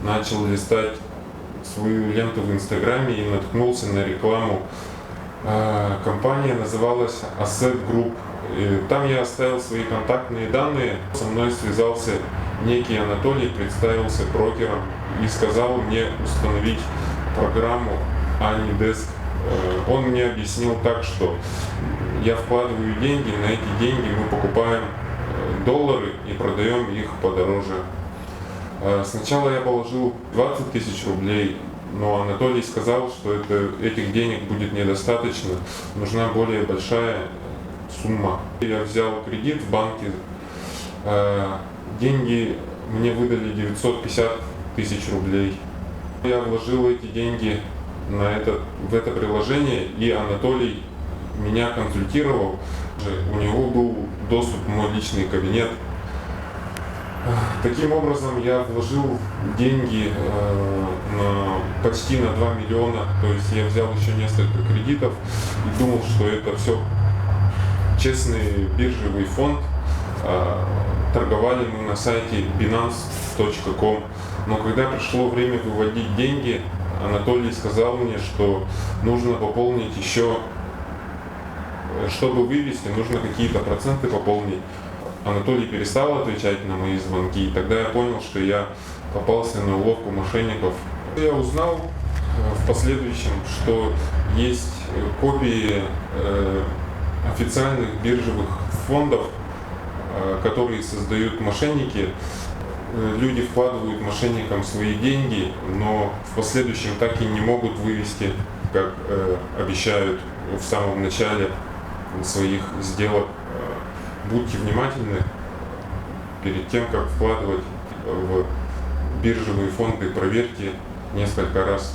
начал листать свою ленту в Инстаграме и наткнулся на рекламу. Компания называлась Asset Group. И там я оставил свои контактные данные. Со мной связался некий Анатолий, представился брокером и сказал мне установить программу AnyDesk. Он мне объяснил так, что я вкладываю деньги, на эти деньги мы покупаем доллары и продаем их подороже. Сначала я положил 20 тысяч рублей, но Анатолий сказал, что этих денег будет недостаточно, нужна более большая сумма. Я взял кредит в банке, деньги мне выдали 950 тысяч рублей. Я вложил эти деньги в это приложение, и Анатолий меня консультировал. У него был доступ в мой личный кабинет. Таким образом, я вложил деньги почти на 2 миллиона, то есть я взял еще несколько кредитов и думал, что это все честный биржевый фонд. Торговали мы на сайте binance.com, но когда пришло время выводить деньги, Анатолий сказал мне, что нужно пополнить еще, чтобы вывести, нужно какие-то проценты пополнить. Анатолий перестал отвечать на мои звонки, и тогда я понял, что я попался на уловку мошенников. Я узнал в последующем, что есть копии официальных биржевых фондов, которые создают мошенники. Люди вкладывают мошенникам свои деньги, но в последующем так и не могут вывести, как обещают в самом начале своих сделок. Будьте внимательны перед тем, как вкладывать в биржевые фонды, проверьте несколько раз.